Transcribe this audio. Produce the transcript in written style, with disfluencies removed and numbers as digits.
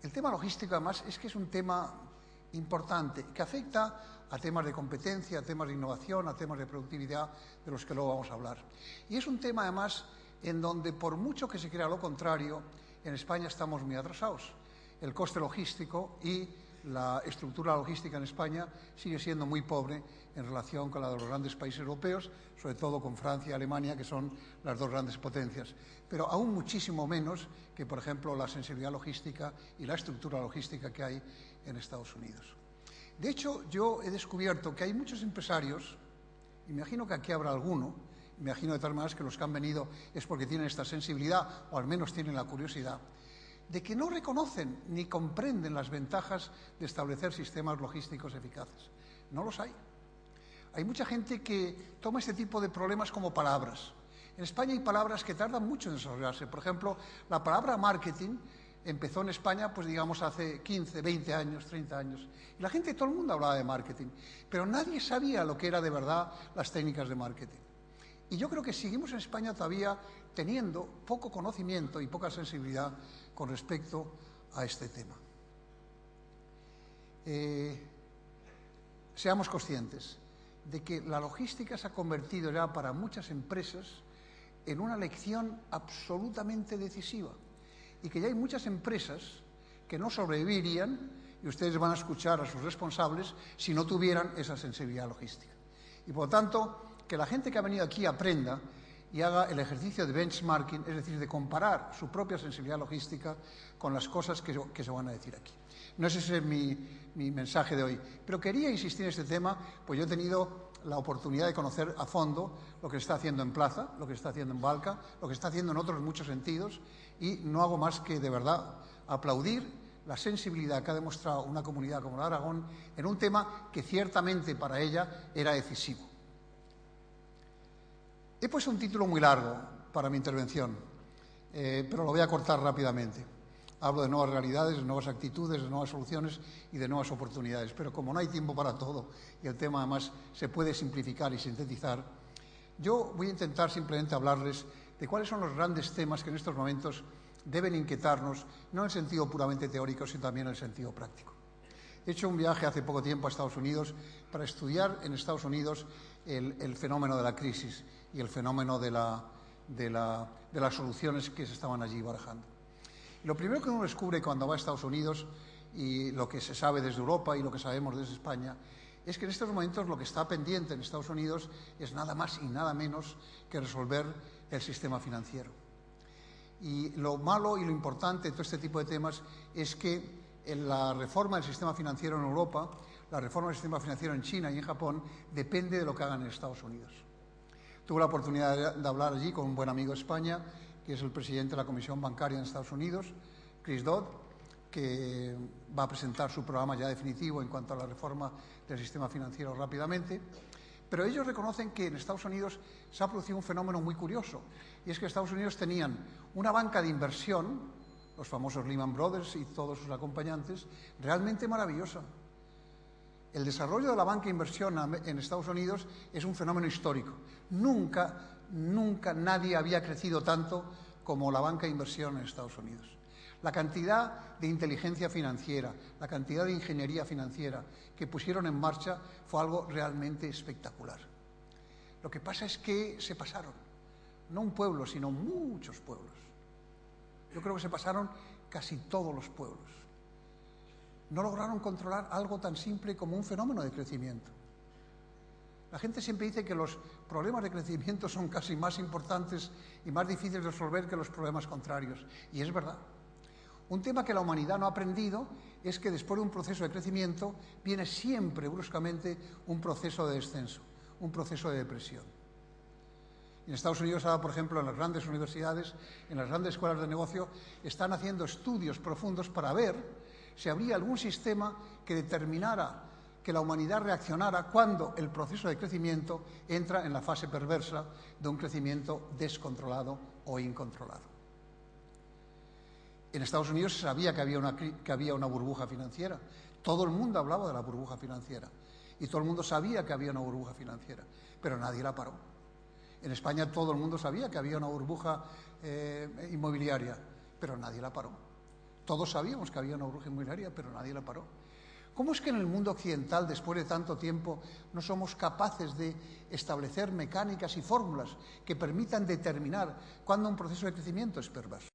El tema logístico, además, es que es un tema importante, que afecta a temas de competencia, a temas de innovación, a temas de productividad, de los que luego vamos a hablar. Y es un tema, además, en donde, por mucho que se crea lo contrario, en España estamos muy atrasados. El coste logístico y la estructura logística en España sigue siendo muy pobre en relación con la de los grandes países europeos, sobre todo con Francia y Alemania, que son las dos grandes potencias, pero aún muchísimo menos que, por ejemplo, la sensibilidad logística y la estructura logística que hay en Estados Unidos. De hecho, yo he descubierto que hay muchos empresarios, y me imagino que aquí habrá alguno, me imagino de tal manera que los que han venido es porque tienen esta sensibilidad, o al menos tienen la curiosidad, de que no reconocen ni comprenden las ventajas de establecer sistemas logísticos eficaces. No los hay. Hay mucha gente que toma este tipo de problemas como palabras. En España hay palabras que tardan mucho en desarrollarse. Por ejemplo, la palabra marketing empezó en España, pues digamos, hace 15, 20 años, 30 años. Y la gente, todo el mundo hablaba de marketing, pero nadie sabía lo que era de verdad las técnicas de marketing. Y yo creo que seguimos en España todavía teniendo poco conocimiento y poca sensibilidad con respecto a este tema. Seamos conscientes de que la logística se ha convertido ya para muchas empresas en una lección absolutamente decisiva y que ya hay muchas empresas que no sobrevivirían, y ustedes van a escuchar a sus responsables, si no tuvieran esa sensibilidad logística. Y por lo tanto, que la gente que ha venido aquí aprenda y haga el ejercicio de benchmarking, es decir, de comparar su propia sensibilidad logística con las cosas que se van a decir aquí. No es ese mi mensaje de hoy, pero quería insistir en este tema, pues yo he tenido la oportunidad de conocer a fondo lo que se está haciendo en Plaza, lo que se está haciendo en Valca, lo que se está haciendo en otros muchos sentidos, y no hago más que, de verdad, aplaudir la sensibilidad que ha demostrado una comunidad como la de Aragón en un tema que ciertamente para ella era decisivo. He puesto un título muy largo para mi intervención, pero lo voy a cortar rápidamente. Hablo de nuevas realidades, de nuevas actitudes, de nuevas soluciones y de nuevas oportunidades. Pero como no hay tiempo para todo y el tema además se puede simplificar y sintetizar, yo voy a intentar simplemente hablarles de cuáles son los grandes temas que en estos momentos deben inquietarnos, no en el sentido puramente teórico, sino también en el sentido práctico. He hecho un viaje hace poco tiempo a Estados Unidos para estudiar en Estados Unidos el fenómeno de la crisis y el fenómeno de las soluciones que se estaban allí barajando. Y lo primero que uno descubre cuando va a Estados Unidos, y lo que se sabe desde Europa y lo que sabemos desde España, es que en estos momentos lo que está pendiente en Estados Unidos es nada más y nada menos que resolver el sistema financiero. Y lo malo y lo importante de todo este tipo de temas es que en la reforma del sistema financiero en Europa, la reforma del sistema financiero en China y en Japón, depende de lo que hagan en Estados Unidos. Tuve la oportunidad de hablar allí con un buen amigo de España, que es el presidente de la Comisión Bancaria en Estados Unidos, Chris Dodd, que va a presentar su programa ya definitivo en cuanto a la reforma del sistema financiero rápidamente. Pero ellos reconocen que en Estados Unidos se ha producido un fenómeno muy curioso, y es que Estados Unidos tenían una banca de inversión, los famosos Lehman Brothers y todos sus acompañantes, realmente maravillosa. El desarrollo de la banca de inversión en Estados Unidos es un fenómeno histórico. Nunca nadie había crecido tanto como la banca de inversión en Estados Unidos. La cantidad de inteligencia financiera, la cantidad de ingeniería financiera que pusieron en marcha fue algo realmente espectacular. Lo que pasa es que se pasaron, no un pueblo, sino muchos pueblos. Yo creo que se pasaron casi todos los pueblos. No lograron controlar algo tan simple como un fenómeno de crecimiento. La gente siempre dice que los problemas de crecimiento son casi más importantes y más difíciles de resolver que los problemas contrarios. Y es verdad. Un tema que la humanidad no ha aprendido es que después de un proceso de crecimiento viene siempre bruscamente un proceso de descenso, un proceso de depresión. En Estados Unidos ahora, por ejemplo, en las grandes universidades, en las grandes escuelas de negocio, están haciendo estudios profundos para ver si habría algún sistema que determinara que la humanidad reaccionara cuando el proceso de crecimiento entra en la fase perversa de un crecimiento descontrolado o incontrolado. En Estados Unidos se sabía que había una burbuja financiera. Todo el mundo hablaba de la burbuja financiera y todo el mundo sabía que había una burbuja financiera, pero nadie la paró. En España todo el mundo sabía que había una burbuja inmobiliaria, pero nadie la paró. Todos sabíamos que había una burbuja inmobiliaria, pero nadie la paró. ¿Cómo es que en el mundo occidental, después de tanto tiempo, no somos capaces de establecer mecánicas y fórmulas que permitan determinar cuándo un proceso de crecimiento es perverso?